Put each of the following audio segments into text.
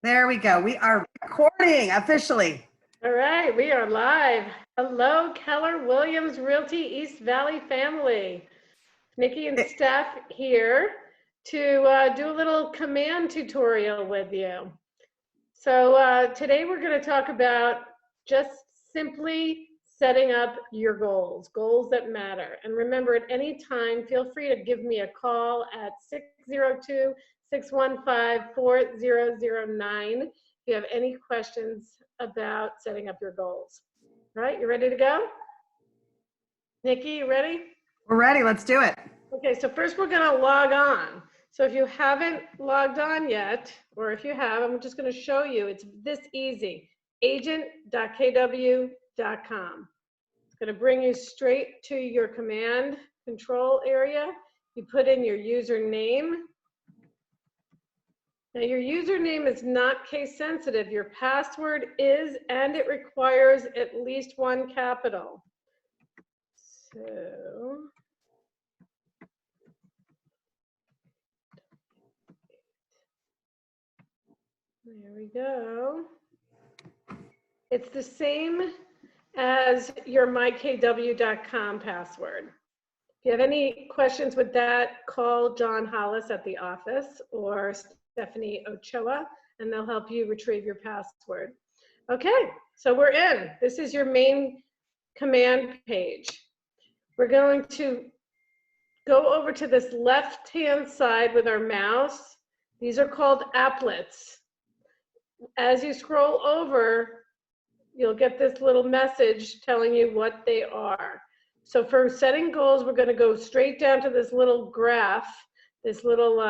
There we go. We are recording officially. All right, we are live. Hello, Keller Williams Realty East Valley family. Nikki and Steph here to do a little command tutorial with you. So today we're going to talk about just simply setting up your goals that matter. And remember, at any time, feel free to give me a call at 602-615-4009 if you have any questions about setting up your goals. All right, you ready to go? Nikki, you ready? We're ready. Let's do it. Okay, so first we're going to log on. So if you haven't logged on yet, or if you have, I'm just going to show you. It's this easy, agent.kw.com. It's going to bring you straight to your command control area. You put in your username. Now your username is not case sensitive. Your password is, and it requires at least one capital. So there we go. It's the same as your mykw.com password. If you have any questions with that, call John Hollis at the office or Stephanie Ochoa, and they'll help you retrieve your password. Okay, so we're in. This is your main command page. We're going to go over to this left-hand side with our mouse. These are called applets. As you scroll over, you'll get this little message telling you what they are. So for setting goals, we're going to go straight down to this little graph, this little,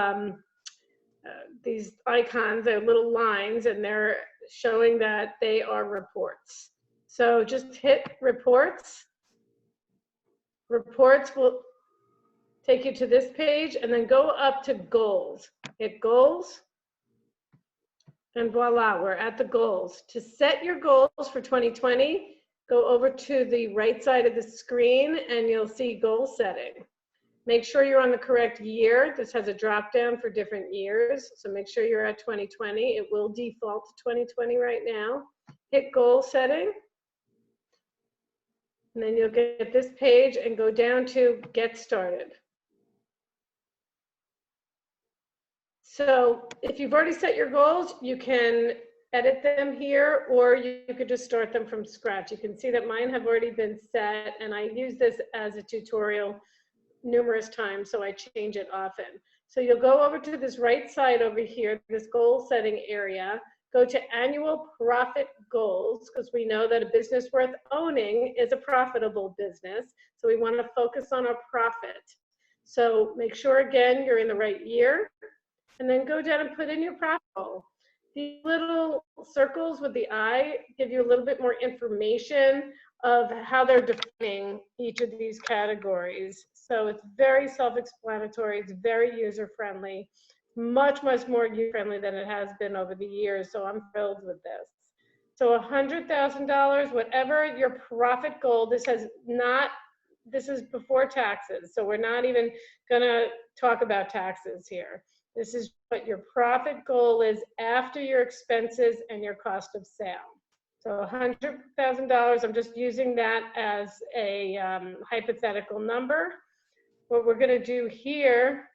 these icons, they're little lines, and they're showing that they are reports. So just hit reports. Reports will take you to this page, and then go up to goals. Hit goals. And voila, we're at the goals. To set your goals for 2020, go over to the right side of the screen and you'll see goal setting. Make sure you're on the correct year. This has a drop down for different years. So make sure you're at 2020. It will default to 2020 right now. Hit goal setting. And then you'll get this page and go down to get started. So if you've already set your goals, you can edit them here, or you could just start them from scratch. You can see that mine have already been set, and I use this as a tutorial numerous times, so I change it often. So you'll go over to this right side over here, this goal setting area, go to annual profit goals, because we know that a business worth owning is a profitable business. So we want to focus on our profit. So make sure, again, you're in the right year. And then go down and put in your profit goal. These little circles with the eye give you a little bit more information of how they're defining each of these categories. So it's very self-explanatory. It's very user-friendly, much more user-friendly than it has been over the years. So I'm thrilled with this. So $100,000, whatever your profit goal, this is before taxes. So we're not even gonna talk about taxes here. This is what your profit goal is after your expenses and your cost of sale. So $100,000, I'm just using that as a hypothetical number. What we're gonna do here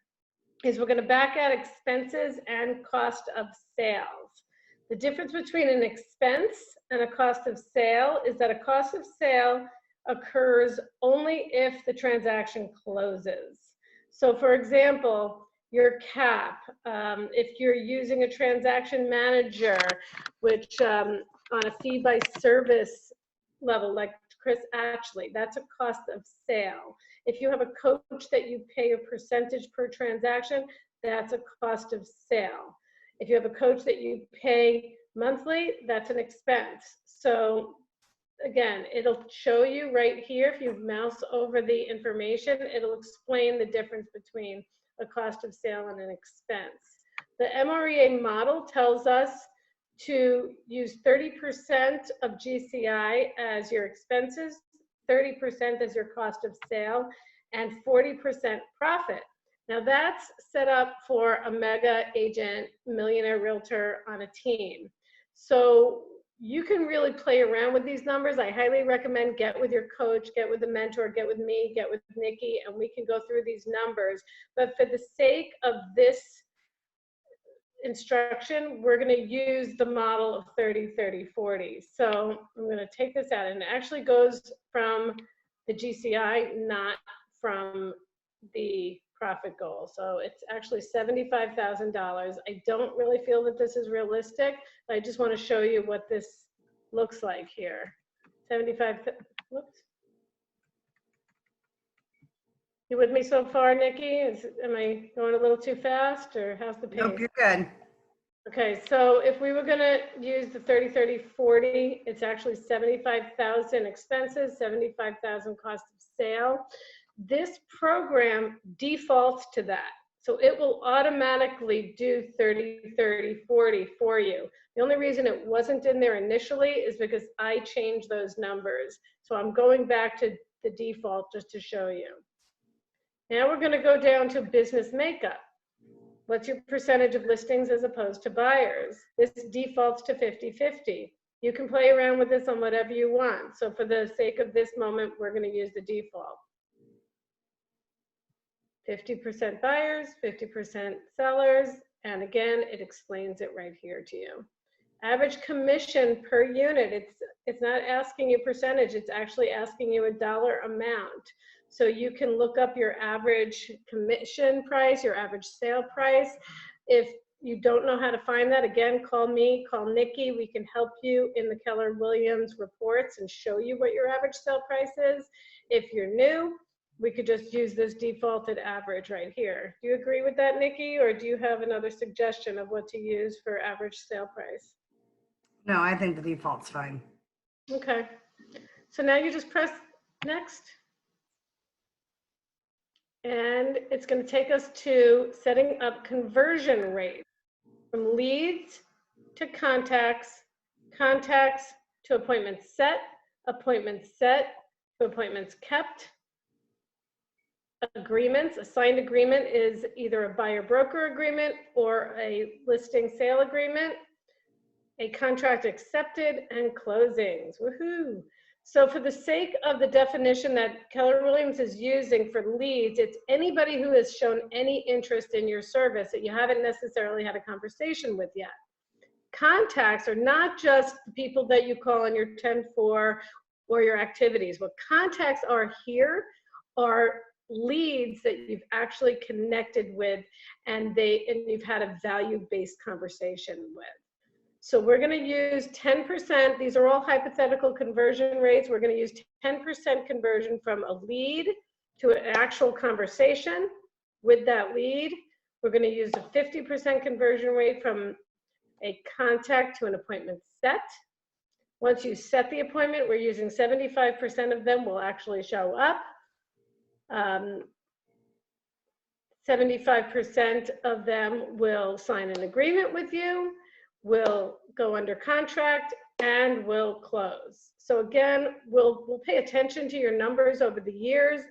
is we're gonna back out expenses and cost of sales. The difference between an expense and a cost of sale is that a cost of sale occurs only if the transaction closes. So for example, your cap, if you're using a transaction manager, which on a fee by service level, like Chris Ashley, that's a cost of sale. If you have a coach that you pay a percentage per transaction, that's a cost of sale. If you have a coach that you pay monthly, that's an expense. So again, it'll show you right here, if you mouse over the information, it'll explain the difference between a cost of sale and an expense. The MREA model tells us to use 30% of GCI as your expenses, 30% as your cost of sale, and 40% profit. Now that's set up for a mega agent, millionaire realtor on a team. So you can really play around with these numbers. I highly recommend get with your coach, get with a mentor, get with me, get with Nikki, and we can go through these numbers. But for the sake of this instruction, we're going to use the model of 30, 30, 40. So I'm going to take this out, and it actually goes from the GCI, not from the profit goal. So it's actually $75,000. I don't really feel that this is realistic. I just want to show you what this looks like here. 75, whoops. You with me so far, Nikki? Am I going a little too fast, or how's the pace? Nope, you're good. Okay, so if we were gonna use the 30, 30, 40, it's actually 75,000 expenses, 75,000 cost of sale. This program defaults to that. So it will automatically do 30, 30, 40 for you. The only reason it wasn't in there initially is because I changed those numbers. So I'm going back to the default just to show you. Now we're gonna go down to business makeup. What's your percentage of listings as opposed to buyers? This defaults to 50-50. You can play around with this on whatever you want. So for the sake of this moment, we're going to use the default. 50% buyers, 50% sellers, and again, it explains it right here to you. Average commission per unit, it's not asking you percentage, it's actually asking you a dollar amount. So you can look up your average commission price, your average sale price. If you don't know how to find that, again, call me, call Nikki. We can help you in the Keller Williams reports and show you what your average sale price is. If you're new, we could just use this defaulted average right here. Do you agree with that, Nikki, or do you have another suggestion of what to use for average sale price? No, I think the default's fine. Okay. So now you just press next. And it's going to take us to setting up conversion rate from leads to contacts, contacts to appointments set to appointments kept, agreements. A signed agreement is either a buyer broker agreement or a listing sale agreement, a contract accepted, and closings. Woohoo! So for the sake of the definition that Keller Williams is using for leads, it's anybody who has shown any interest in your service that you haven't necessarily had a conversation with yet. Contacts are not just the people that you call on your 10-4 or your activities. What contacts are here are leads that you've actually connected with and you've had a value-based conversation with. So we're going to use 10%. These are all hypothetical conversion rates. We're going to use 10% conversion from a lead to an actual conversation with that lead. We're going to use a 50% conversion rate from a contact to an appointment set. Once you set the appointment, we're using 75% of them will actually show up. 75% of them will sign an agreement with you, will go under contract, and will close. So again, we'll pay attention to your numbers over the year,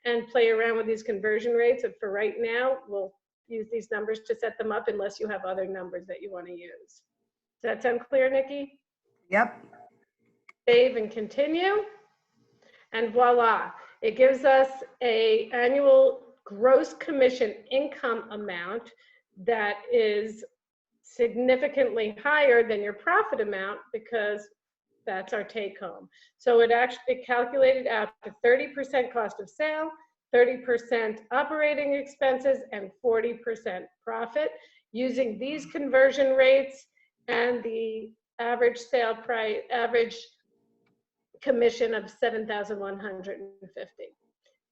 and play around with these conversion rates. And for right now, we'll use these numbers to set them up unless you have other numbers that you want to use. Does that sound clear, Nikki? Yep. Save and continue. And voila, it gives us an annual gross commission income amount that is significantly higher than your profit amount because that's our take home. So it actually calculated out to 30% cost of sale, 30% operating expenses, and 40% profit using these conversion rates and the average sale price, average commission of $7,150.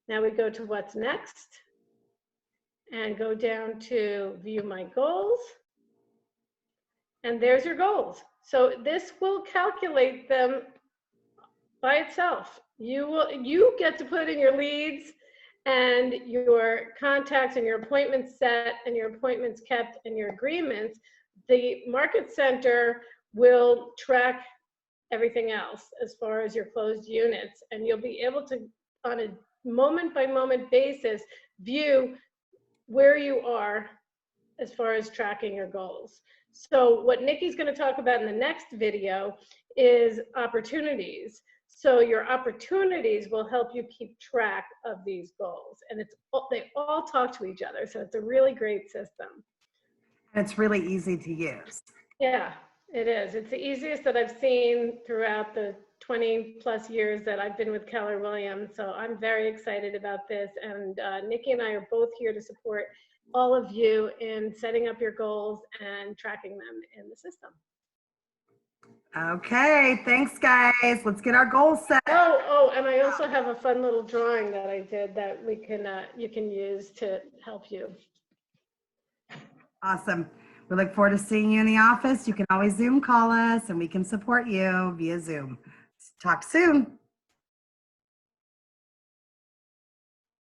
Now we go to what's next and go down to view my goals. And there's your goals. So this will calculate them by itself. You get to put in your leads and your contacts and your appointments set and your appointments kept and your agreements. The Market Center will track everything else as far as your closed units, and you'll be able to, on a moment-by-moment basis, view where you are as far as tracking your goals. So what Nikki's going to talk about in the next video is opportunities. So your opportunities will help you keep track of these goals. And they all talk to each other. So it's a really great system. And it's really easy to use. Yeah, it is. It's the easiest that I've seen throughout the 20 plus years that I've been with Keller Williams. So I'm very excited about this. And Nikki and I are both here to support all of you in setting up your goals and tracking them in the system. Okay, thanks guys. Let's get our goals set. Oh, and I also have a fun little drawing that I did that we can you can use to help you. Awesome. We look forward to seeing you in the office. You can always Zoom call us and we can support you via Zoom. Talk soon.